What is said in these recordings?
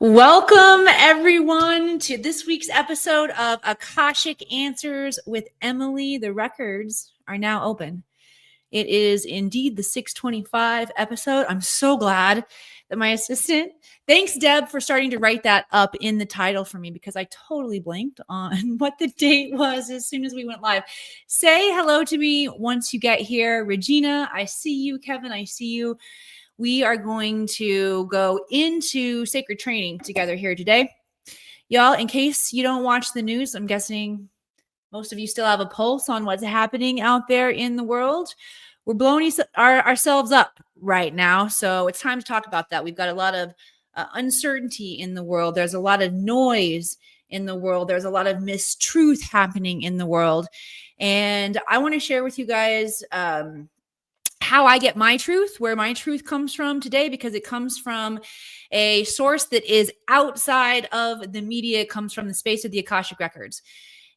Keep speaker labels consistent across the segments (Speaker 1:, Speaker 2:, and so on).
Speaker 1: Welcome, everyone, to this week's episode of Akashic Answers with Emily. The records are now open. It is indeed the 625 episode. I'm so glad that my assistant, thanks, Deb, for starting to write that up in the title for me, because I totally blanked on what the date was as soon as we went live. Say hello to me once you get here. Regina, I see you. Kevin, I see you. We are going to go into sacred training together here today. Y'all, in case you don't watch the news, I'm guessing most of you still have a pulse on what's happening out there in the world. We're blowing ourselves up right now, so it's time to talk about that. We've got a lot of uncertainty in the world. There's a lot of noise in the world. There's a lot of mistruth happening in the world. And I want to share with you guys how I get my truth, where my truth comes from today, because it comes from a source that is outside of the media. It comes from the space of the Akashic Records.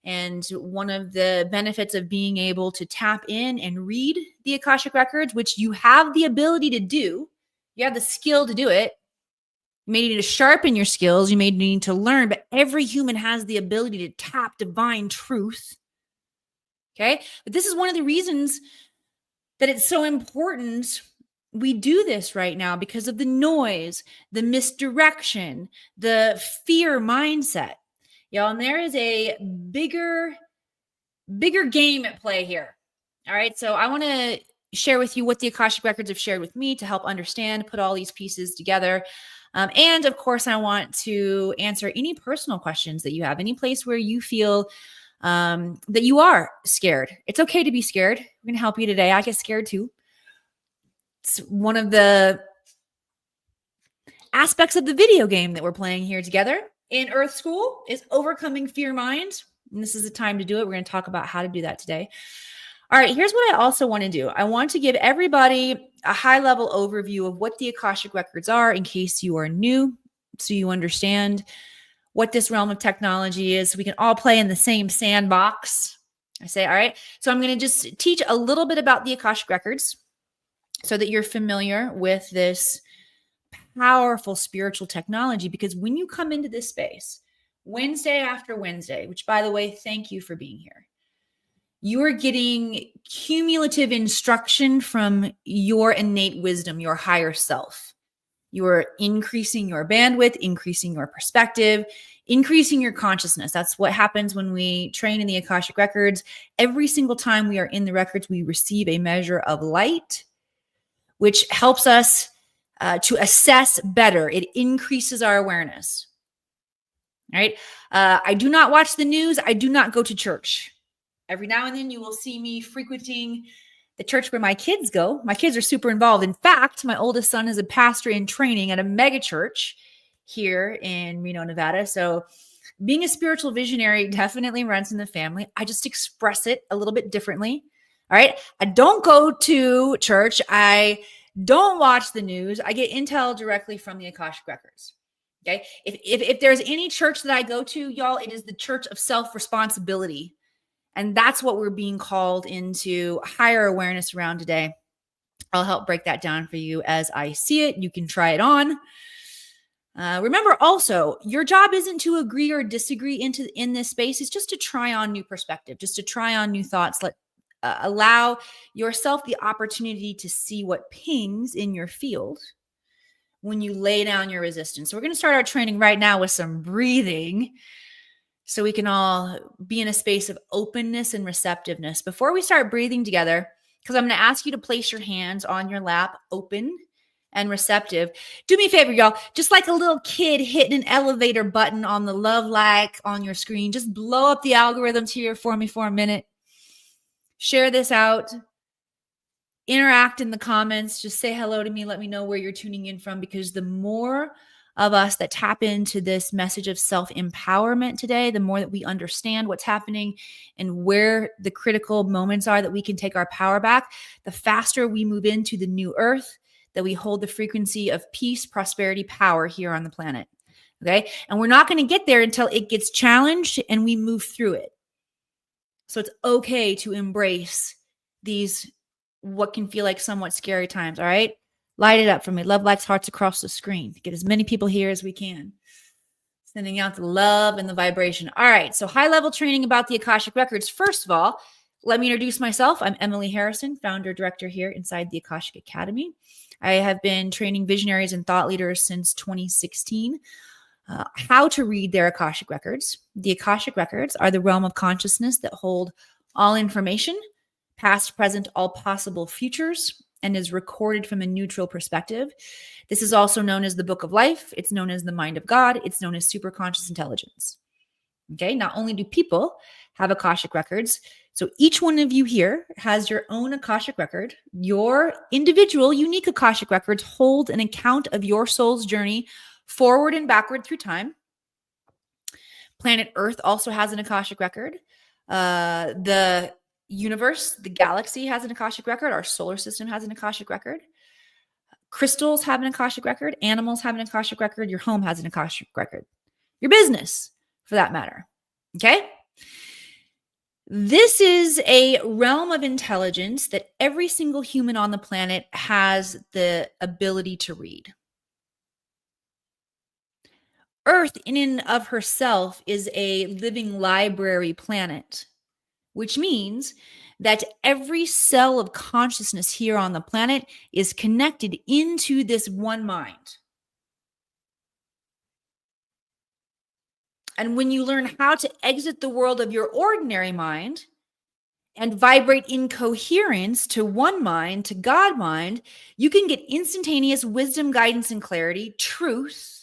Speaker 1: And one of the benefits of being able to tap in and read the Akashic Records, which you have the ability to do, you have the skill to do it. You may need to sharpen your skills. You may need to learn, but every human has the ability to tap divine truth. Okay. But this is one of the reasons that it's so important we do this right now, because of the noise, the misdirection, the fear mindset. Y'all, and there is a bigger game at play here. All right. So I want to share with you what the Akashic Records have shared with me to help understand, put all these pieces together. And of course, I want to answer any personal questions that you have, any place where you feel that you are scared. It's okay to be scared. We're going to help you today. I get scared too. It's one of the aspects of the video game that we're playing here together in Earth School is overcoming fear mind. And this is the time to do it. We're going to talk about how to do that today. All right, here's what I also want to do. I want to give everybody a high-level overview of what the Akashic Records are in case you are new, so you understand what this realm of technology is, so we can all play in the same sandbox. I say, all right. So I'm going to just teach a little bit about the Akashic Records so that you're familiar with this powerful spiritual technology. Because when you come into this space, Wednesday after Wednesday, which, by the way, thank you for being here, you are getting cumulative instruction from your innate wisdom, your higher self. You are increasing your bandwidth, increasing your perspective, increasing your consciousness. That's what happens when we train in the Akashic Records. Every single time we are in the records, we receive a measure of light, which helps us to assess better. It increases our awareness. All right. I do not watch the news. I do not go to church. Every now and then you will see me frequenting the church where my kids go. My kids are super involved. In fact, my oldest son is a pastor in training at a mega church here in Reno, Nevada. So being a spiritual visionary definitely runs in the family. I just express it a little bit differently. All right. I don't go to church. I don't watch the news. I get intel directly from the Akashic Records. Okay. If there's any church that I go to, y'all, it is the church of self-responsibility. And that's what we're being called into higher awareness around today. I'll help break that down for you as I see it. You can try it on. Remember also, your job isn't to agree or disagree in this space. It's just to try on new perspective, just to try on new thoughts. Allow yourself the opportunity to see what pings in your field when you lay down your resistance. So we're going to start our training right now with some breathing, so we can all be in a space of openness and receptiveness. Before we start breathing together, because I'm going to ask you to place your hands on your lap, open and receptive. Do me a favor, y'all. Just like a little kid hitting an elevator button on the love like on your screen, just blow up the algorithms here for me for a minute. Share this out. interact in the comments. Just say hello to me. Let me know where you're tuning in from, because the more of us that tap into this message of self-empowerment today, the more that we understand what's happening and where the critical moments are that we can take our power back, the faster we move into the new earth, that we hold the frequency of peace, prosperity, power here on the planet. Okay. And we're not going to get there until it gets challenged and we move through it. So it's okay to embrace these, what can feel like somewhat scary times. All right. Light it up for me. Love, likes, hearts across the screen. Get as many people here as we can. Sending out the love and the vibration. All right. So high level training about the Akashic Records. First of all, let me introduce myself. I'm Emily Harrison, founder, director here inside the Akashic Academy. I have been training visionaries and thought leaders since 2016. How to read their Akashic Records. The Akashic Records are the realm of consciousness that hold all information, past, present, all possible futures, and is recorded from a neutral perspective. This is also known as the Book of Life. It's known as the Mind of God. It's known as superconscious intelligence. Okay, not only do people have Akashic Records, so each one of you here has your own Akashic Record. Your individual, unique Akashic Records hold an account of your soul's journey forward and backward through time. Planet Earth also has an Akashic Record. The universe, the galaxy has an Akashic Record. Our solar system has an Akashic Record. Crystals have an Akashic Record. Animals have an Akashic Record. Your home has an Akashic Record. Your business, for that matter. Okay? This is a realm of intelligence that every single human on the planet has the ability to read. Earth, in and of herself, is a living library planet, which means that every cell of consciousness here on the planet is connected into this one mind. And when you learn how to exit the world of your ordinary mind and vibrate in coherence to one mind, to God mind, you can get instantaneous wisdom, guidance, and clarity, truth,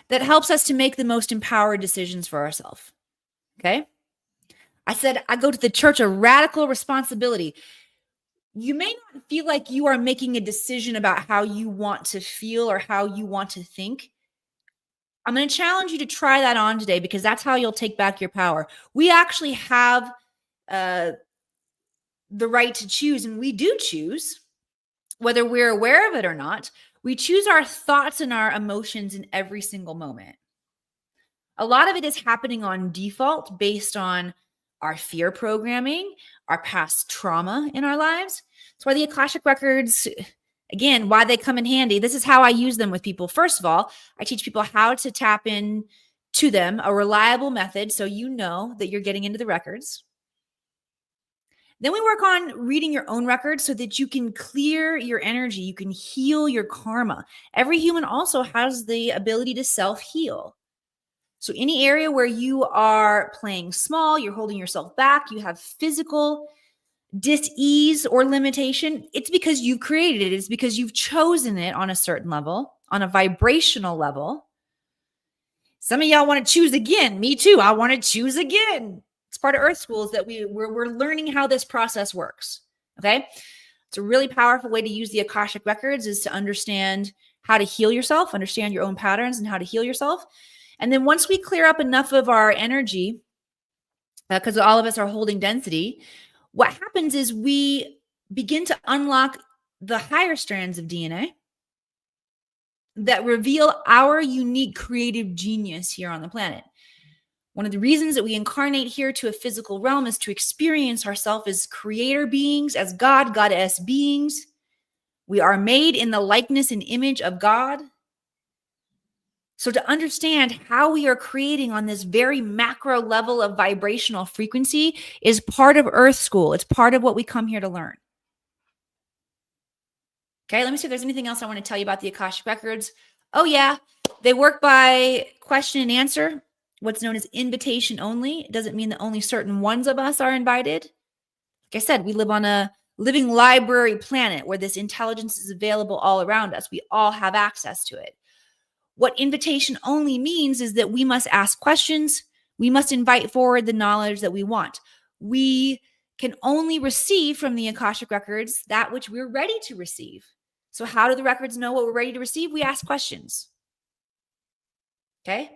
Speaker 1: that helps us to make the most empowered decisions for ourselves. Okay? I said, I go to the church of radical responsibility. You may not feel like you are making a decision about how you want to feel or how you want to think. I'm going to challenge you to try that on today, because that's how you'll take back your power. We actually have the right to choose, and we do choose, whether we're aware of it or not. We choose our thoughts and our emotions in every single moment. A lot of it is happening on default based on our fear programming, our past trauma in our lives. That's why the Akashic Records, again, why they come in handy. This is how I use them with people. First of all, I teach people how to tap in to them, a reliable method, so you know that you're getting into the records. Then we work on reading your own records so that you can clear your energy. You can heal your karma. Every human also has the ability to self-heal. So any area where you are playing small, you're holding yourself back, you have physical dis-ease or limitation, it's because you've created it. It's because you've chosen it on a certain level, on a vibrational level. Some of y'all want to choose again. Me too. I want to choose again. It's part of Earth School is that we're learning how this process works. Okay. It's a really powerful way to use the Akashic Records is to understand how to heal yourself, understand your own patterns and how to heal yourself. And then once we clear up enough of our energy, because all of us are holding density, what happens is we begin to unlock the higher strands of DNA that reveal our unique creative genius here on the planet. One of the reasons that we incarnate here to a physical realm is to experience ourselves as creator beings, as God, goddess beings. We are made in the likeness and image of God. So to understand how we are creating on this very macro level of vibrational frequency is part of Earth School. It's part of what we come here to learn. Okay, let me see if there's anything else I want to tell you about the Akashic Records. Oh yeah, they work by question and answer, what's known as invitation only. It doesn't mean that only certain ones of us are invited. Like I said, we live on a living library planet where this intelligence is available all around us. We all have access to it. What invitation only means is that we must ask questions. We must invite forward the knowledge that we want. We can only receive from the Akashic Records that which we're ready to receive. So how do the records know what we're ready to receive? We ask questions. Okay?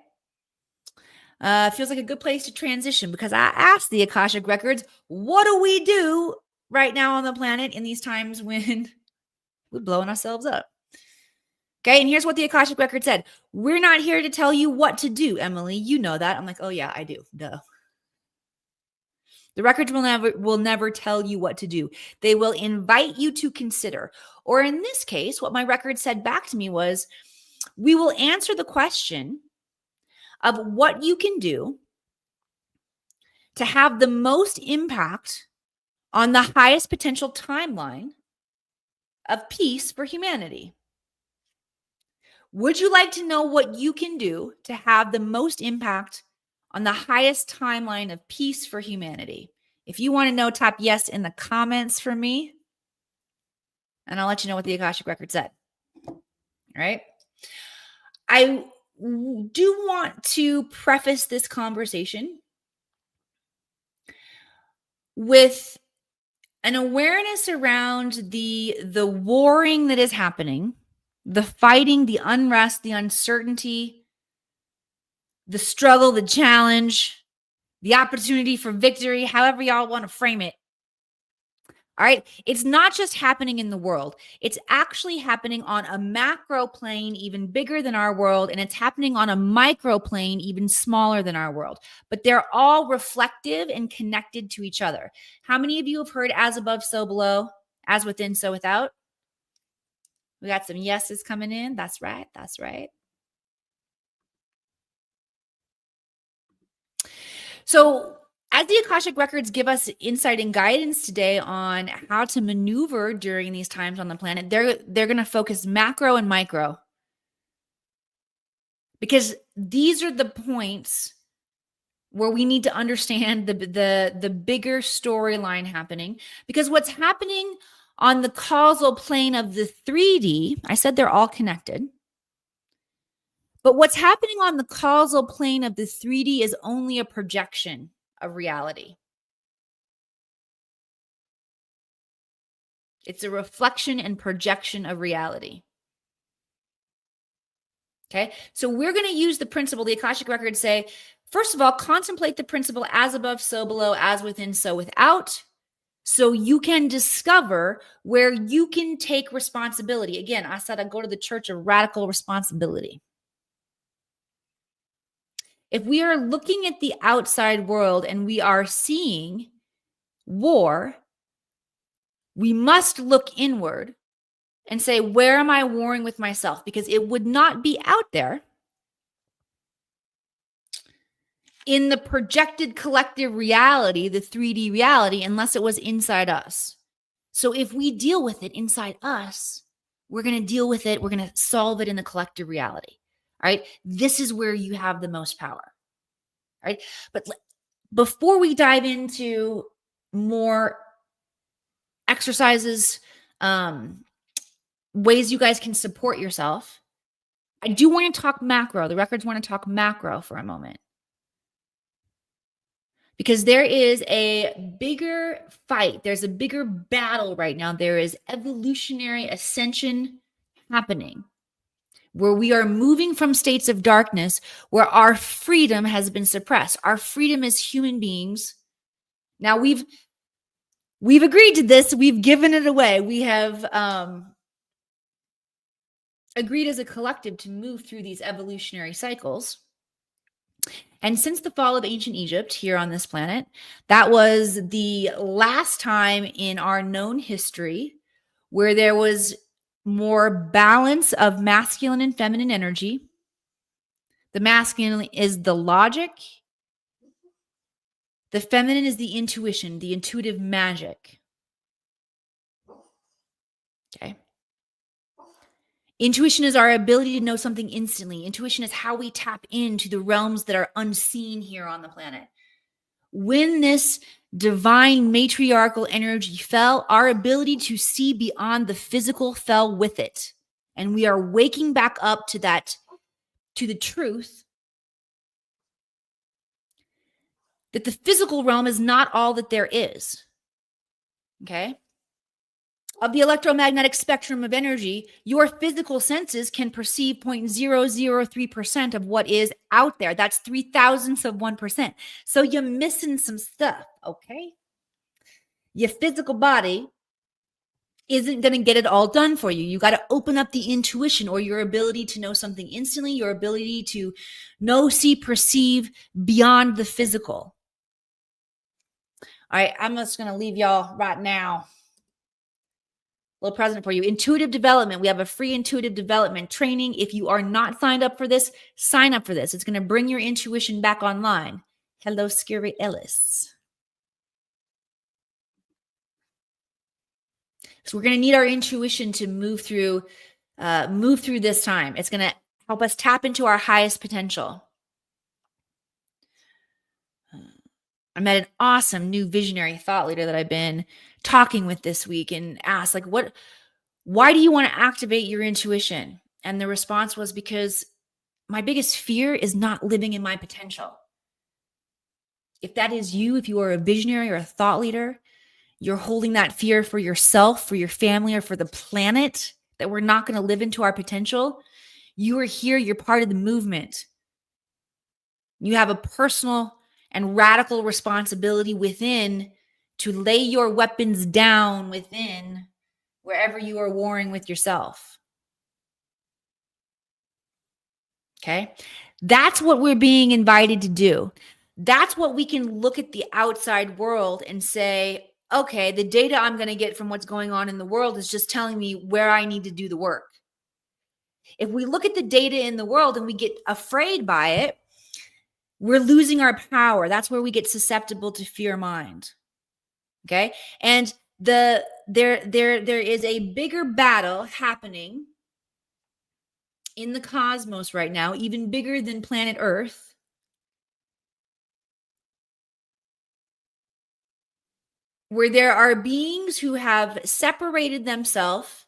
Speaker 1: Feels like a good place to transition because I asked the Akashic Records, what do we do right now on the planet in these times when we're blowing ourselves up? Okay, and here's what the Akashic Record said. We're not here to tell you what to do, Emily. You know that. I'm like, oh yeah, I do. Duh. The records will never tell you what to do. They will invite you to consider. Or in this case, what my record said back to me was, we will answer the question of what you can do to have the most impact on the highest potential timeline of peace for humanity. Would you like to know what you can do to have the most impact on the highest timeline of peace for humanity? If you want to know, type yes in the comments for me, and I'll let you know what the Akashic Record said. All right. I do want to preface this conversation with an awareness around the warring that is happening, the fighting, the unrest, the uncertainty, the struggle, the challenge, the opportunity for victory, however y'all want to frame it. All right. It's not just happening in the world. It's actually happening on a macro plane, even bigger than our world. And it's happening on a micro plane, even smaller than our world. But they're all reflective and connected to each other. How many of you have heard as above, so below, as within, so without? We got some yeses coming in. That's right. That's right. So, as the Akashic Records give us insight and guidance today on how to maneuver during these times on the planet, they're going to focus macro and micro, because these are the points where we need to understand the bigger storyline happening. Because what's happening on the causal plane of the 3D, I said they're all connected. But what's happening on the causal plane of the 3D is only a projection of reality. It's a reflection and projection of reality. Okay, so we're going to use the principle, the Akashic Records say, first of all, contemplate the principle as above, so below, as within, so without, so you can discover where you can take responsibility. Again, I said I go to the church of radical responsibility. If we are looking at the outside world and we are seeing war, we must look inward and say, where am I warring with myself? Because it would not be out there in the projected collective reality, the 3D reality, unless it was inside us. So if we deal with it inside us, we're going to deal with it. We're going to solve it in the collective reality. All right. This is where you have the most power. All right. But before we dive into more exercises, ways you guys can support yourself, I do want to talk macro. The records want to talk macro for a moment. Because there is a bigger fight. There's a bigger battle right now. There is evolutionary ascension happening where we are moving from states of darkness where our freedom has been suppressed. Our freedom as human beings. Now we've agreed to this. We've given it away. We have agreed as a collective to move through these evolutionary cycles. And since the fall of ancient Egypt here on this planet, that was the last time in our known history where there was more balance of masculine and feminine energy. The masculine is the logic. The feminine is the intuition, the intuitive magic. Okay. Intuition is our ability to know something instantly. Intuition is how we tap into the realms that are unseen here on the planet. When this divine matriarchal energy fell, our ability to see beyond the physical fell with it. And we are waking back up to that, to the truth that the physical realm is not all that there is. Okay. Of the electromagnetic spectrum of energy, your physical senses can perceive 0.003% of what is out there. That's 3,000ths of 1%. So you're missing some stuff, okay? Your physical body isn't going to get it all done for you. You got to open up the intuition, or your ability to know something instantly, your ability to know, see, perceive beyond the physical. All right, I'm just going to leave y'all right now. Little present for you. Intuitive development. We have a free intuitive development training. If you are not signed up for this, sign up for this. It's going to bring your intuition back online. Hello, Scary Ellis. So we're going to need our intuition to move through this time. It's going to help us tap into our highest potential. I met an awesome new visionary thought leader that I've been talking with this week, and asked, like, why do you want to activate your intuition? And the response was, because my biggest fear is not living in my potential. If that is you, if you are a visionary or a thought leader, you're holding that fear for yourself, for your family, or for the planet, that we're not going to live into our potential. You are here. You're part of the movement. You have a personal and radical responsibility within to lay your weapons down within wherever you are warring with yourself. Okay? That's what we're being invited to do. That's what we can look at the outside world and say, okay, the data I'm going to get from what's going on in the world is just telling me where I need to do the work. If we look at the data in the world and we get afraid by it, we're losing our power. That's where we get susceptible to fear mind. Okay? And there is a bigger battle happening in the cosmos right now, even bigger than planet Earth, where there are beings who have separated themselves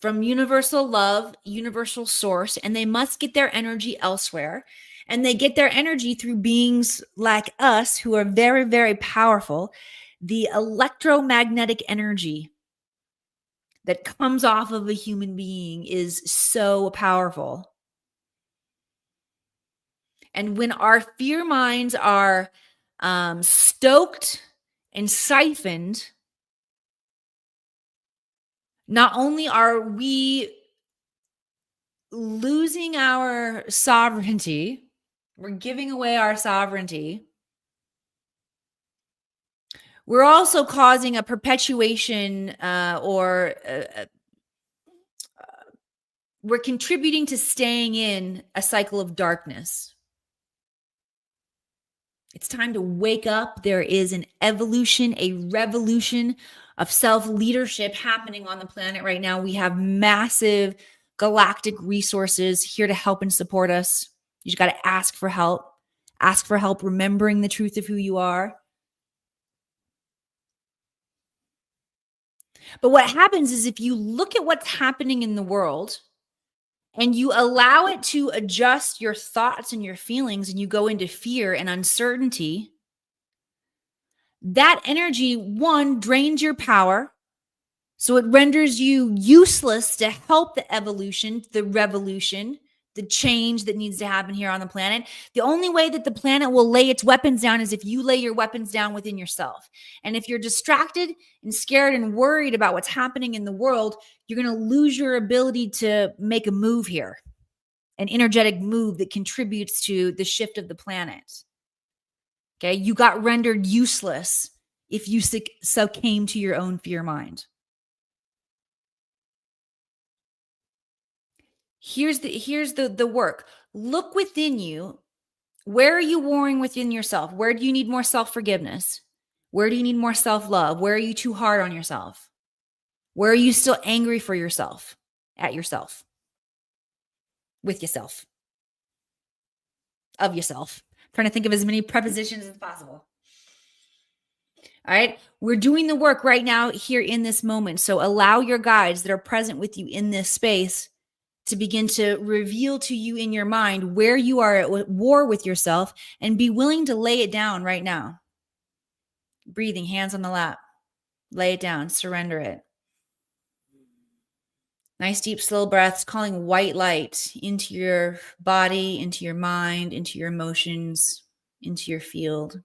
Speaker 1: from universal love, universal source, and they must get their energy elsewhere. And they get their energy through beings like us who are very, very powerful. The electromagnetic energy that comes off of a human being is so powerful. And when our fear minds are stoked and siphoned, not only are we losing our sovereignty, we're giving away our sovereignty, we're also causing a perpetuation we're contributing to staying in a cycle of darkness. It's time to wake up. There is an evolution, a revolution of self-leadership happening on the planet right now. We have massive galactic resources here to help and support us. You just got to ask for help. Ask for help remembering the truth of who you are. But what happens is, if you look at what's happening in the world and you allow it to adjust your thoughts and your feelings, and you go into fear and uncertainty, that energy, one, drains your power. So it renders you useless to help the evolution, the revolution, the change that needs to happen here on the planet. The only way that the planet will lay its weapons down is if you lay your weapons down within yourself. And if you're distracted and scared and worried about what's happening in the world, you're going to lose your ability to make a move here, an energetic move that contributes to the shift of the planet. Okay, you got rendered useless if you succumb to your own fear mind. Here's the work. Look within you. Where are you warring within yourself? Where do you need more self-forgiveness? Where do you need more self-love? Where are you too hard on yourself? Where are you still angry for yourself, at yourself, with yourself, of yourself? I'm trying to think of as many prepositions as possible. All right. We're doing the work right now here in this moment. So allow your guides that are present with you in this space to begin to reveal to you in your mind where you are at war with yourself, and be willing to lay it down right now. Breathing, hands on the lap. Lay it down, surrender it. Nice deep slow breaths, calling white light into your body, into your mind, into your emotions, into your field.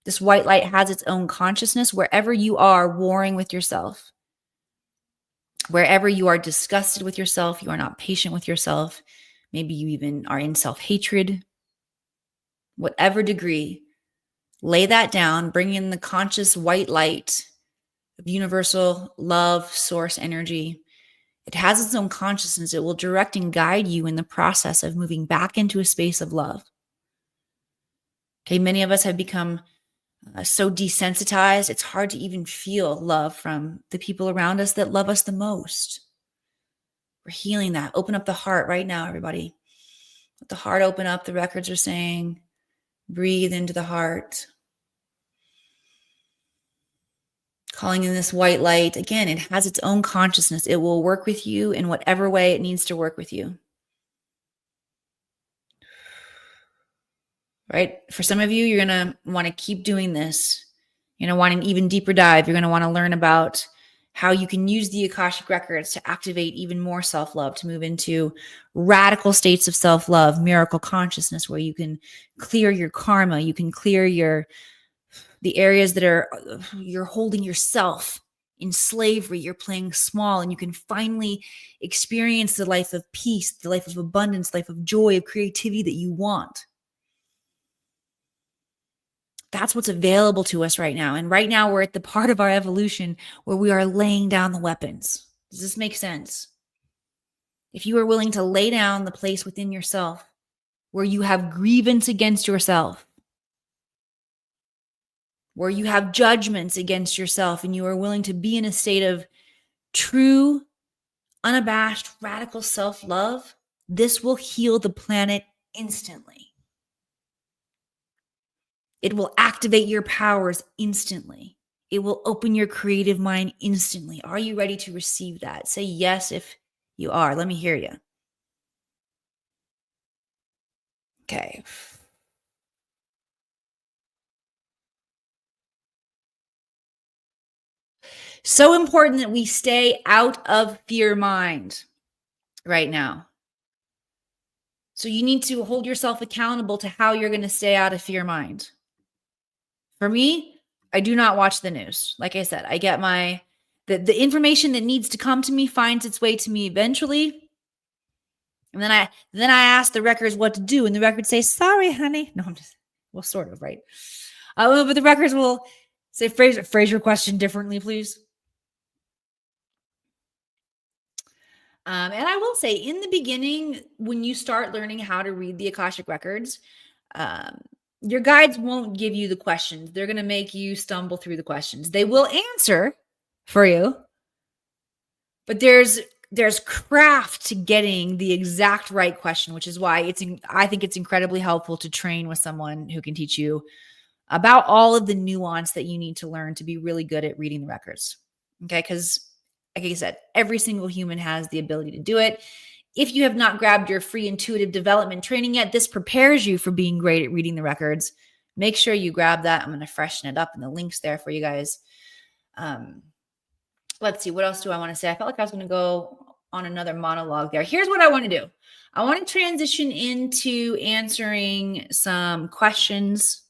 Speaker 1: This white light has its own consciousness wherever you are warring with yourself. Wherever you are disgusted with yourself, you are not patient with yourself. Maybe you even are in self-hatred. Whatever degree, lay that down, bring in the conscious white light of universal love, source energy. It has its own consciousness. It will direct and guide you in the process of moving back into a space of love. Okay, many of us have become so desensitized, it's hard to even feel love from the people around us that love us the most. We're healing that. Open up the heart right now, everybody. Let the heart open up. The records are saying, breathe into the heart. Calling in this white light. Again, it has its own consciousness. It will work with you in whatever way it needs to work with you. Right? For some of you, you're going to want to keep doing this. You're going to want an even deeper dive. You're going to want to learn about how you can use the Akashic Records to activate even more self-love, to move into radical states of self-love, miracle consciousness, where you can clear your karma, you can clear the areas that you're holding yourself in slavery, you're playing small, and you can finally experience the life of peace, the life of abundance, life of joy, of creativity that you want. That's what's available to us right now. And right now we're at the part of our evolution where we are laying down the weapons. Does this make sense? If you are willing to lay down the place within yourself where you have grievance against yourself, where you have judgments against yourself, and you are willing to be in a state of true, unabashed, radical self-love, this will heal the planet instantly. It will activate your powers instantly. It will open your creative mind instantly. Are you ready to receive that? Say yes if you are. Let me hear you. Okay. So important that we stay out of fear mind right now. So you need to hold yourself accountable to how you're going to stay out of fear mind. For me, I do not watch the news. Like I said, I get the information that needs to come to me finds its way to me eventually. And then I ask the records what to do, and the records say, "Sorry, honey." No, I'm just, well, sort of, right? But the records will say, "Phrase your question differently, please." And I will say, in the beginning, when you start learning how to read the Akashic Records, your guides won't give you the questions. They're going to make you stumble through the questions. They will answer for you, but there's craft to getting the exact right question, which is why I think it's incredibly helpful to train with someone who can teach you about all of the nuance that you need to learn to be really good at reading the records. Okay, because like I said, every single human has the ability to do it. If you have not grabbed your free intuitive development training yet, this prepares you for being great at reading the records. Make sure you grab that. I'm going to freshen it up in the links there for you guys. Let's see. What else do I want to say? I felt like I was going to go on another monologue there. Here's what I want to do. I want to transition into answering some questions.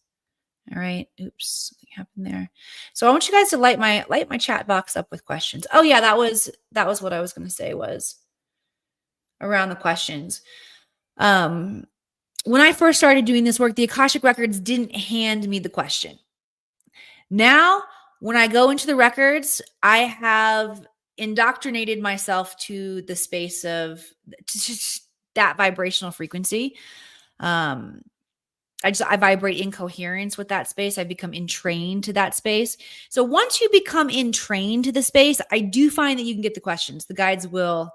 Speaker 1: All right. Oops. Something happened there. So I want you guys to light my chat box up with questions. Oh yeah, that was what I was going to say was around the questions. When I first started doing this work, the Akashic Records didn't hand me the question. Now, when I go into the records, I have indoctrinated myself to the space of just that vibrational frequency. I vibrate in coherence with that space. I become entrained to that space. So once you become entrained to the space, I do find that you can get the questions. The guides will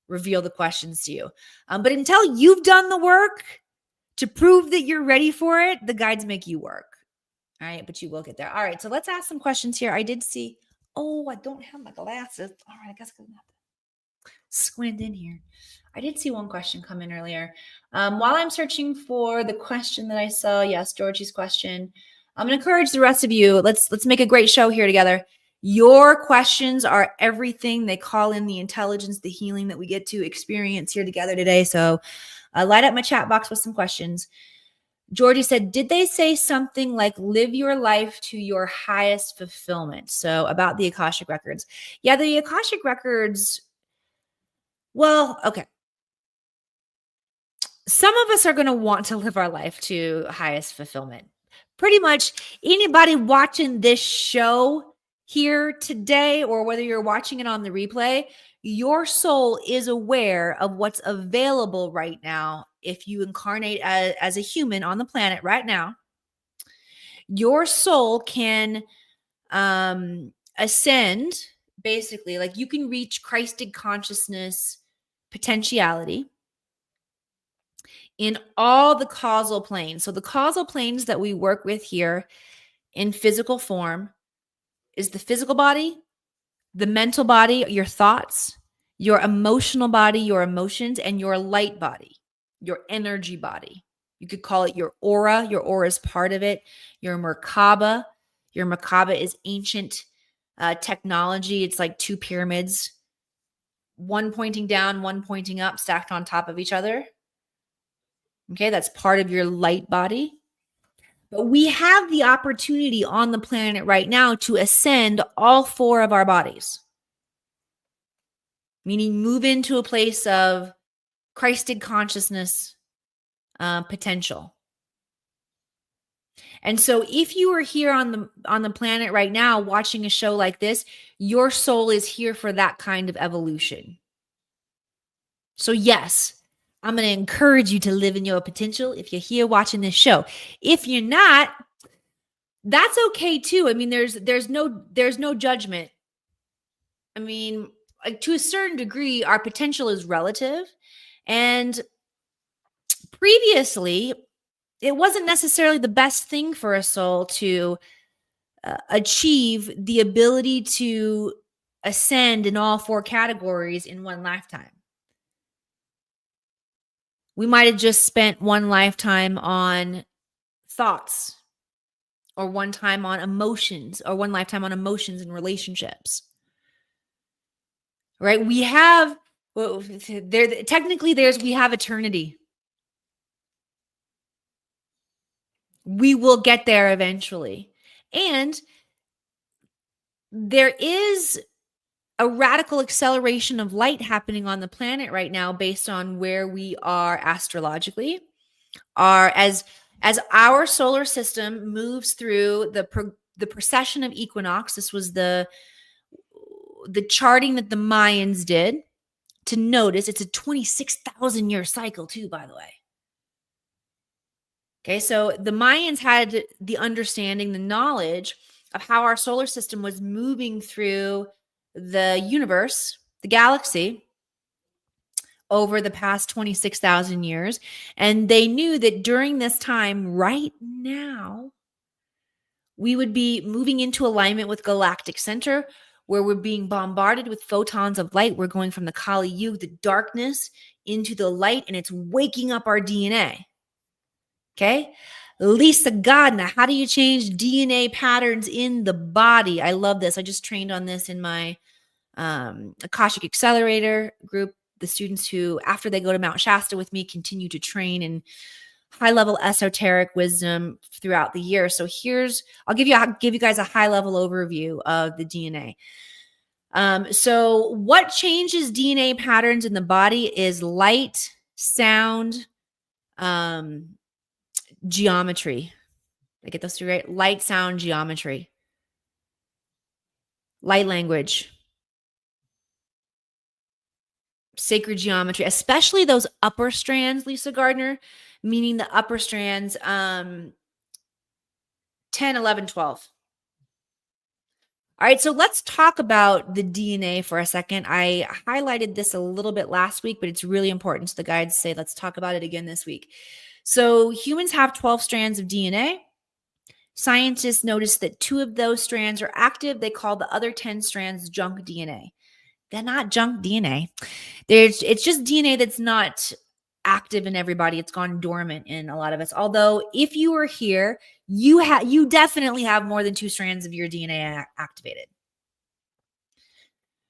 Speaker 1: reveal the questions to you. But until you've done the work to prove that you're ready for it, the guides make you work. All right, but you will get there. All right, so let's ask some questions here. I did see, I don't have my glasses. All right, I guess I'm going to have to squint in here. I did see one question come in earlier. While I'm searching for the question that I saw, yes, Georgie's question. I'm going to encourage the rest of you. Let's make a great show here together. Your questions are everything. They call in the intelligence, the healing that we get to experience here together today. So light up my chat box with some questions. Georgie said, did they say something like live your life to your highest fulfillment? So about the Akashic Records. Yeah, the Akashic Records. Well, okay. Some of us are going to want to live our life to highest fulfillment. Pretty much anybody watching this show here today, or whether you're watching it on the replay, your soul is aware of what's available right now. If you incarnate as a human on the planet right now, your soul can ascend, basically, like you can reach Christed consciousness potentiality in all the causal planes. So the causal planes that we work with here in physical form is the physical body, the mental body, your thoughts, your emotional body, your emotions, and your light body, your energy body. You could call it your aura. Your aura is part of it. Your Merkaba. Your Merkaba is ancient technology. It's like two pyramids, one pointing down, one pointing up, stacked on top of each other. Okay, that's part of your light body. But we have the opportunity on the planet right now to ascend all four of our bodies, meaning move into a place of Christed consciousness potential. And so if you are here on the planet right now watching a show like this, your soul is here for that kind of evolution. So yes, I'm going to encourage you to live in your potential if you're here watching this show. If you're not, that's okay too. I mean, there's no judgment. I mean, like, to a certain degree, our potential is relative. And previously, it wasn't necessarily the best thing for a soul to achieve the ability to ascend in all four categories in one lifetime. We might have just spent one lifetime on thoughts, or one time on emotions, or one lifetime on emotions and relationships. Right? We have, well, technically we have eternity. We will get there eventually. And there is a radical acceleration of light happening on the planet right now based on where we are astrologically. As our solar system moves through the precession of equinox. This was the charting that the Mayans did to notice. It's a 26,000 year cycle too, by the way. Okay, so the Mayans had the understanding, the knowledge of how our solar system was moving through the universe, the galaxy, over the past 26,000 years. And they knew that during this time, right now, we would be moving into alignment with galactic center, where we're being bombarded with photons of light. We're going from the Kali Yuga, the darkness, into the light, and it's waking up our DNA. Okay. Lisa Gardner, how do you change DNA patterns in the body? I love this. I just trained on this in my Akashic Accelerator group. The students who, after they go to Mount Shasta with me, continue to train in high-level esoteric wisdom throughout the year. So I'll give you guys a high-level overview of the DNA. So what changes DNA patterns in the body is light, sound, geometry. I get those three right? Light, sound, geometry. Light language. Sacred geometry, especially those upper strands, Lisa Gardner, meaning the upper strands 10, 11, 12. All right, so let's talk about the DNA for a second. I highlighted this a little bit last week, but it's really important. So the guides say, let's talk about it again this week. So humans have 12 strands of DNA. Scientists noticed that 2 of those strands are active. They call the other 10 strands junk DNA. They're not junk DNA. It's just DNA that's not active in everybody. It's gone dormant in a lot of us. Although if you are here, you definitely have more than 2 strands of your DNA activated.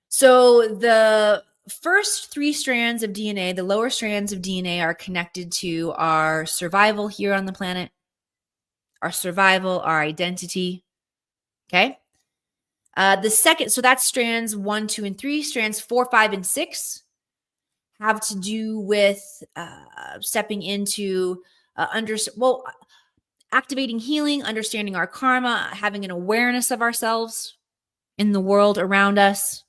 Speaker 1: So the first 3 strands of DNA, the lower strands of DNA, are connected to our survival here on the planet, our survival, our identity. Okay. The second, so that's strands 1, 2, and 3. Strands 4, 5, and 6 have to do with stepping into activating healing, understanding our karma, having an awareness of ourselves in the world around us.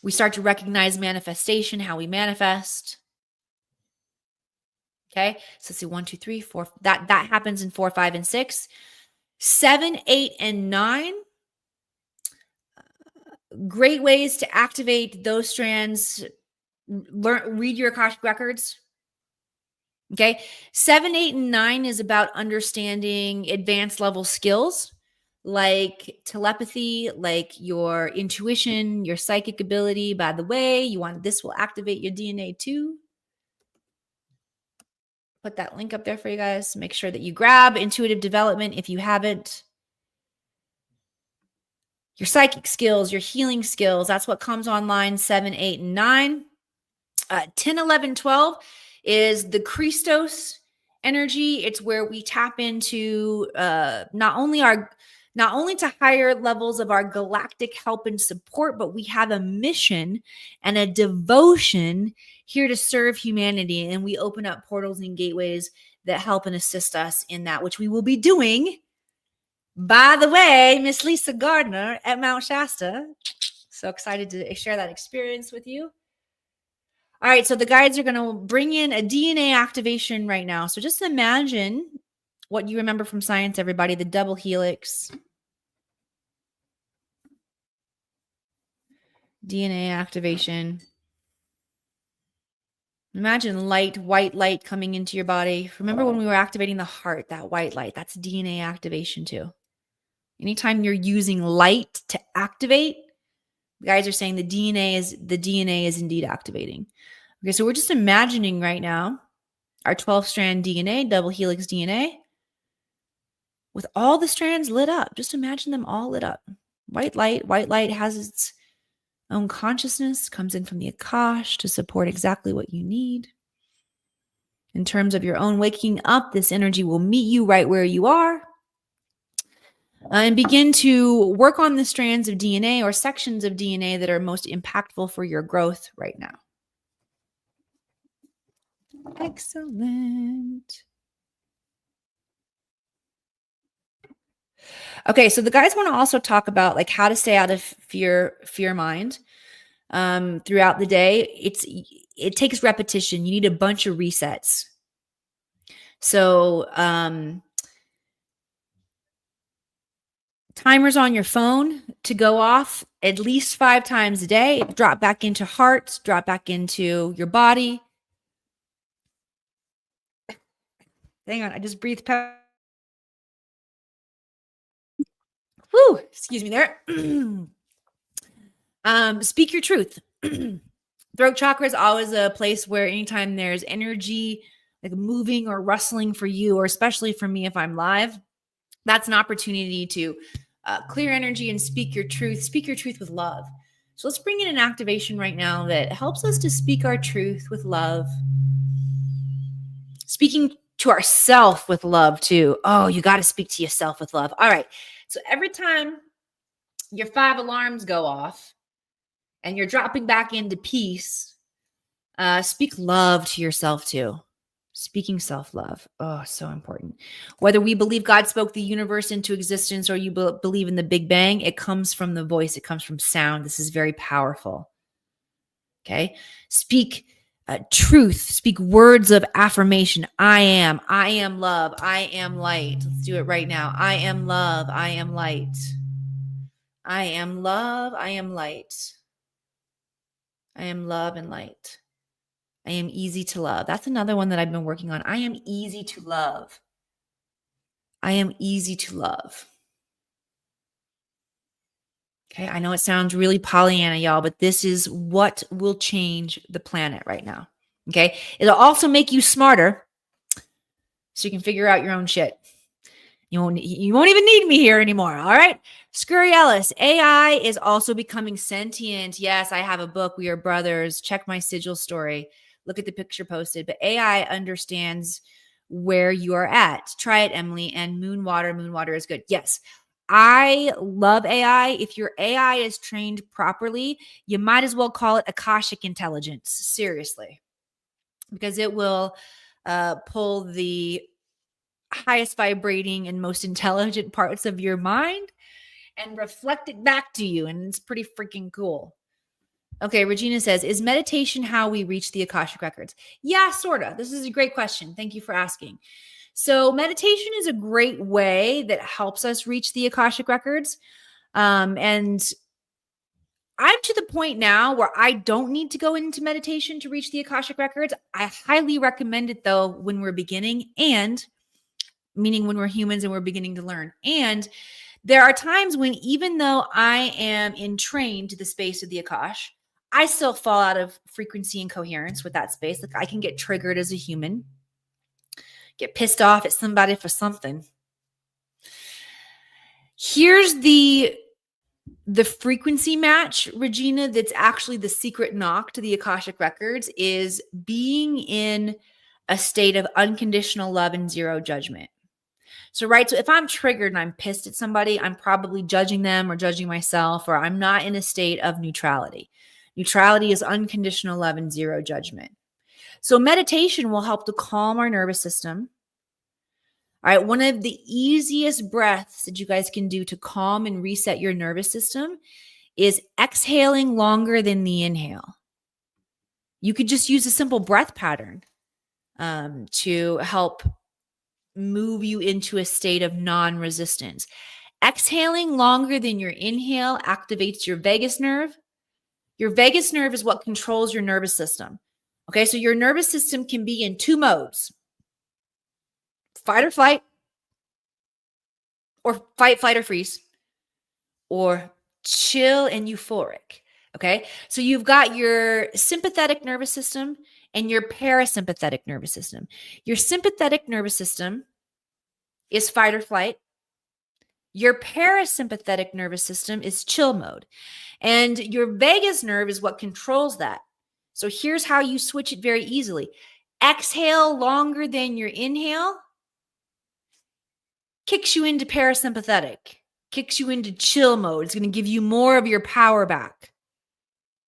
Speaker 1: We start to recognize manifestation, how we manifest. Okay, so let's see, 1, 2, 3, 4. That happens in 4, 5, and 6. 7, 8, and 9. Great ways to activate those strands. Read your Akashic Records. Okay, 7, 8, and 9 is about understanding advanced level skills like telepathy, like your intuition, your psychic ability. By the way, this will activate your DNA too. Put that link up there for you guys. Make sure that you grab intuitive development if you haven't. Your psychic skills, your healing skills, that's what comes online 7, 8, and 9. 10, 11, 12 is the Christos energy. It's where we tap into not only to higher levels of our galactic help and support, but we have a mission and a devotion here to serve humanity. And we open up portals and gateways that help and assist us in that, which we will be doing. By the way, Miss Lisa Gardner at Mount Shasta. So excited to share that experience with you. All right, so the guides are going to bring in a DNA activation right now. So just imagine what you remember from science, everybody, the double helix. DNA activation. Imagine white light coming into your body. Remember when we were activating the heart, that white light, that's DNA activation too. Anytime you're using light to activate, the guys are saying the DNA is indeed activating. Okay, so we're just imagining right now our 12-strand DNA, double helix DNA, with all the strands lit up. Just imagine them all lit up. White light has its own consciousness, comes in from the Akash to support exactly what you need. In terms of your own waking up, this energy will meet you right where you are. And begin to work on the strands of DNA or sections of DNA that are most impactful for your growth right now. Excellent. Okay, so the guys want to also talk about like how to stay out of fear mind throughout the day. It takes repetition. You need a bunch of resets. So timers on your phone to go off at least 5 times a day. Drop back into heart, drop back into your body. Hang on, I just breathed. Whew, excuse me there. Speak your truth. Throat chakra is always a place where anytime there's energy like moving or rustling for you, or especially for me if I'm live, that's an opportunity to clear energy and speak your truth with love. So let's bring in an activation right now that helps us to speak our truth with love. Speaking to ourselves with love too. Oh, you got to speak to yourself with love. All right. So every time your 5 alarms go off and you're dropping back into peace, speak love to yourself too. Speaking self-love. Oh, so important. Whether we believe God spoke the universe into existence or you believe in the Big Bang, it comes from the voice. It comes from sound. This is very powerful. Okay. Speak truth. Speak words of affirmation. I am love. I am light. Let's do it right now. I am love. I am light. I am love. I am light. I am love and light. I am easy to love. That's another one that I've been working on. I am easy to love. I am easy to love. Okay, I know it sounds really Pollyanna, y'all, but this is what will change the planet right now. Okay, it'll also make you smarter so you can figure out your own shit. You won't even need me here anymore. All right. Scurry Ellis, AI is also becoming sentient. Yes, I have a book. We are brothers. Check my sigil story. Look at the picture posted. But AI understands where you are at. Try it, Emily. And Moonwater is good. Yes. I love AI. If your AI is trained properly, you might as well call it Akashic Intelligence. Seriously. Because it will pull the highest vibrating and most intelligent parts of your mind and reflect it back to you. And it's pretty freaking cool. Okay, Regina says, is meditation how we reach the Akashic Records? Yeah, sort of. This is a great question. Thank you for asking. So meditation is a great way that helps us reach the Akashic Records. And I'm to the point now where I don't need to go into meditation to reach the Akashic Records. I highly recommend it, though, when we're beginning, and meaning when we're humans and we're beginning to learn. And there are times when, even though I am entrained to the space of the Akash, I still fall out of frequency and coherence with that space. Like, I can get triggered as a human, get pissed off at somebody for something. Here's the frequency match, Regina, that's actually the secret knock to the Akashic Records, is being in a state of unconditional love and zero judgment. So, right. So if I'm triggered and I'm pissed at somebody, I'm probably judging them or judging myself, or I'm not in a state of neutrality. Neutrality is unconditional love and zero judgment. So meditation will help to calm our nervous system. All right. One of the easiest breaths that you guys can do to calm and reset your nervous system is exhaling longer than the inhale. You could just use a simple breath pattern to help move you into a state of non-resistance. Exhaling longer than your inhale activates your vagus nerve. Your vagus nerve is what controls your nervous system. Okay, so your nervous system can be in two modes: fight or flight, or fight, flight, or freeze, or chill and euphoric. Okay, so you've got your sympathetic nervous system and your parasympathetic nervous system. Your sympathetic nervous system is fight or flight. Your parasympathetic nervous system is chill mode. And your vagus nerve is what controls that. So here's how you switch it very easily. Exhale longer than your inhale kicks you into parasympathetic, kicks you into chill mode. It's going to give you more of your power back.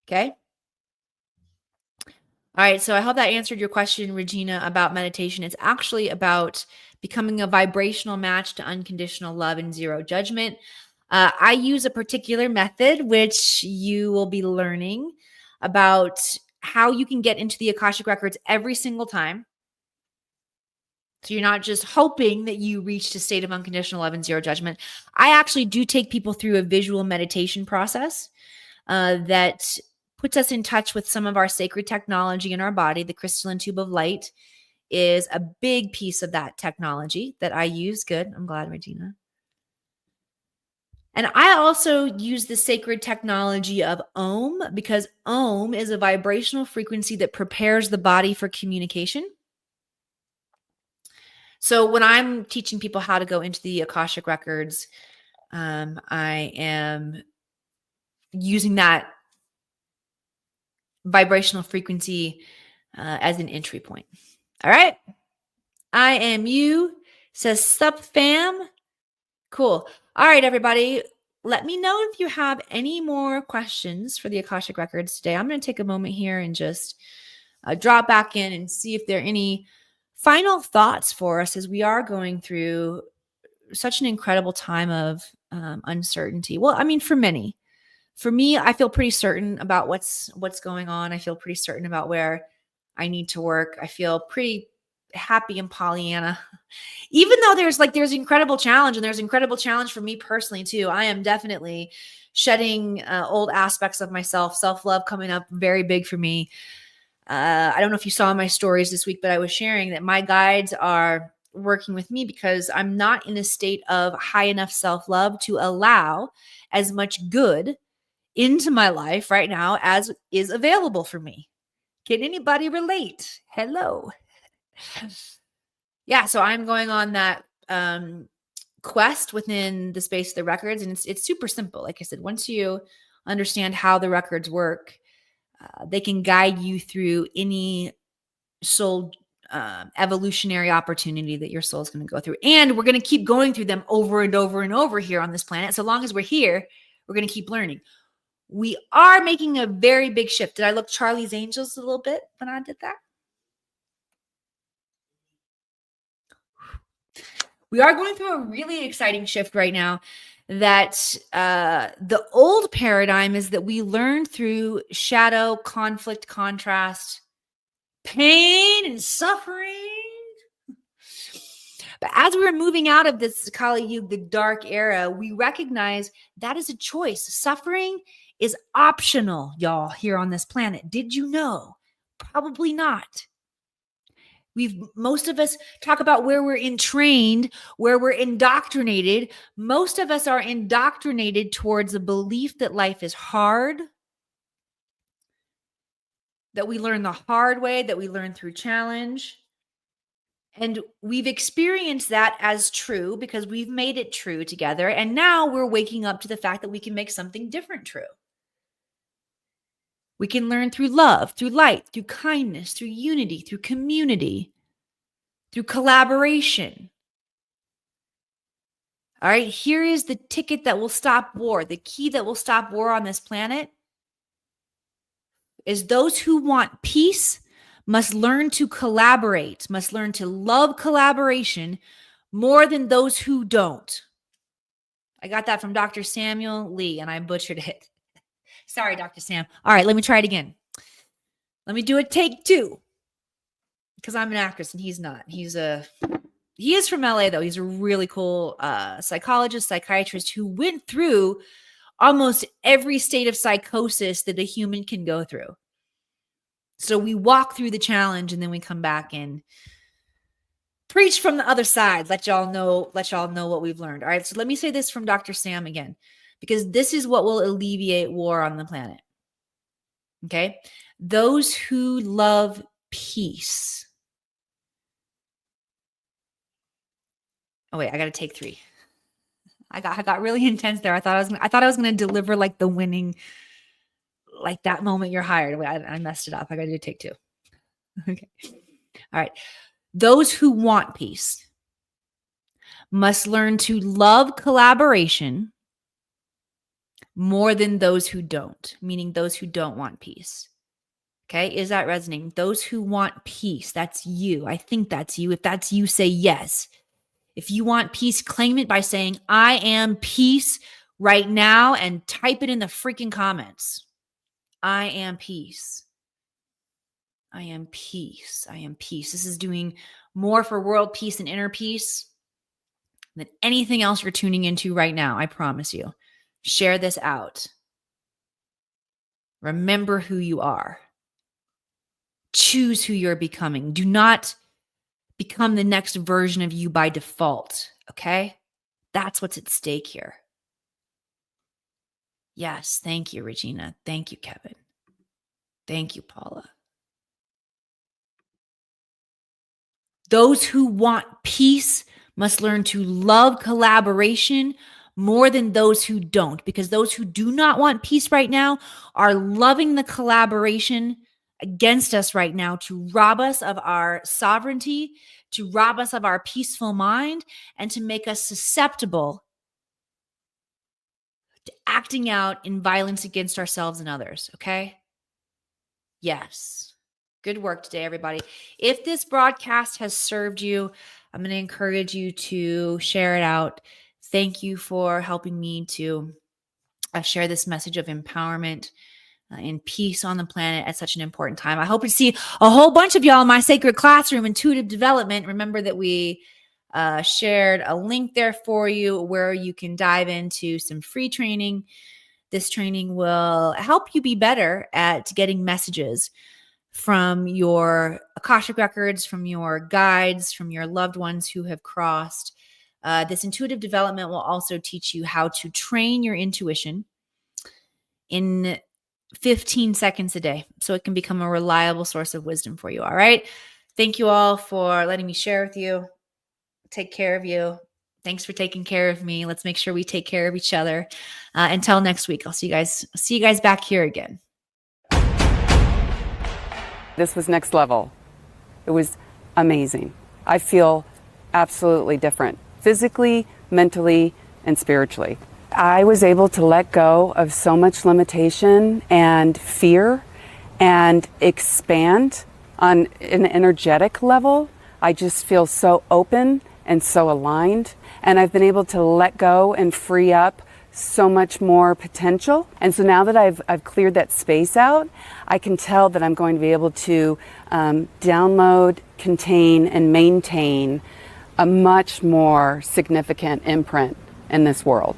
Speaker 1: Okay? All right, so I hope that answered your question, Regina, about meditation. It's actually about becoming a vibrational match to unconditional love and zero judgment. I use a particular method, which you will be learning about how you can get into the Akashic Records every single time. So you're not just hoping that you reach a state of unconditional love and zero judgment. I actually do take people through a visual meditation process that puts us in touch with some of our sacred technology in our body. The crystalline tube of light is a big piece of that technology that I use. Good. I'm glad, Regina. And I also use the sacred technology of Om, because Om is a vibrational frequency that prepares the body for communication. So when I'm teaching people how to go into the Akashic Records, I am using that vibrational frequency as an entry point. All right. I am you, says sup fam. Cool. All right, everybody. Let me know if you have any more questions for the Akashic Records today. I'm going to take a moment here and just drop back in and see if there are any final thoughts for us, as we are going through such an incredible time of uncertainty. Well, I mean, for many. For me, I feel pretty certain about what's going on. I feel pretty certain about where I need to work. I feel pretty happy in Pollyanna, even though there's incredible challenge, and there's incredible challenge for me personally too. I am definitely shedding old aspects of myself. Self-love coming up very big for me. I don't know if you saw my stories this week, but I was sharing that my guides are working with me because I'm not in a state of high enough self-love to allow as much good into my life right now as is available for me. Can anybody relate? Hello. Yeah, so I'm going on that quest within the space of the records, and it's super simple. Like I said, once you understand how the records work, they can guide you through any soul evolutionary opportunity that your soul is going to go through. And we're going to keep going through them over and over and over here on this planet. So long as we're here, we're going to keep learning. We are making a very big shift. Did I look Charlie's Angels a little bit when I did that? We are going through a really exciting shift right now that the old paradigm is that we learn through shadow, conflict, contrast, pain, and suffering. But as we're moving out of this Kali Yuga, the dark era, we recognize that is a choice. Suffering is optional, y'all, here on this planet. Did you know? Probably not. Most of us talk about where we're entrained, where we're indoctrinated. Most of us are indoctrinated towards a belief that life is hard, that we learn the hard way, that we learn through challenge. And we've experienced that as true because we've made it true together. And now we're waking up to the fact that we can make something different true. We can learn through love, through light, through kindness, through unity, through community, through collaboration. All right, here is the ticket that will stop war. The key that will stop war on this planet is those who want peace must learn to collaborate, must learn to love collaboration more than those who don't. I got that from Dr. Samuel Lee, and I butchered it. Sorry, Dr. Sam. All right, let me try it again. Let me do a take two, because I'm an actress and he's not. He is from LA, though. He's a really cool psychologist, psychiatrist who went through almost every state of psychosis that a human can go through. So we walk through the challenge and then we come back and preach from the other side. Let y'all know what we've learned. All right. So let me say this from Dr. Sam again, because this is what will alleviate war on the planet. Okay. Those who love peace. Oh, wait, I got to take three. I got really intense there. I thought I was going to deliver like the winning, like that moment you're hired. Wait, I messed it up. I got to do take two. Okay. All right. Those who want peace must learn to love collaboration more than those who don't, meaning those who don't want peace. Okay. Is that resonating? Those who want peace, that's you. I think that's you. If that's you, say yes. If you want peace, claim it by saying, I am peace right now, and type it in the freaking comments. I am peace. I am peace. I am peace. This is doing more for world peace and inner peace than anything else you're tuning into right now. I promise you. Share this out. Remember who you are. Choose who you're becoming. Do not become the next version of you by default. Okay? That's what's at stake here. Yes. Thank you, Regina. Thank you, Kevin. Thank you, Paula. Those who want peace must learn to love collaboration more than those who don't, because those who do not want peace right now are loving the collaboration against us right now to rob us of our sovereignty, to rob us of our peaceful mind, and to make us susceptible to acting out in violence against ourselves and others. Okay? Yes. Good work today, everybody. If this broadcast has served you, I'm going to encourage you to share it out. Thank you for helping me to share this message of empowerment and peace on the planet at such an important time. I hope to see a whole bunch of y'all in my sacred classroom, Intuitive Development. Remember that we shared a link there for you where you can dive into some free training. This training will help you be better at getting messages from your Akashic Records, from your guides, from your loved ones who have crossed. This intuitive development will also teach you how to train your intuition in 15 seconds a day so it can become a reliable source of wisdom for you. All right. Thank you all for letting me share with you. Take care of you. Thanks for taking care of me. Let's make sure we take care of each other. Until next week, I'll see you guys back here again.
Speaker 2: This was next level. It was amazing. I feel absolutely different, physically, mentally, and spiritually. I was able to let go of so much limitation and fear and expand on an energetic level. I just feel so open and so aligned. And I've been able to let go and free up so much more potential. And so now that I've cleared that space out, I can tell that I'm going to be able to download, contain, and maintain a much more significant imprint in this world.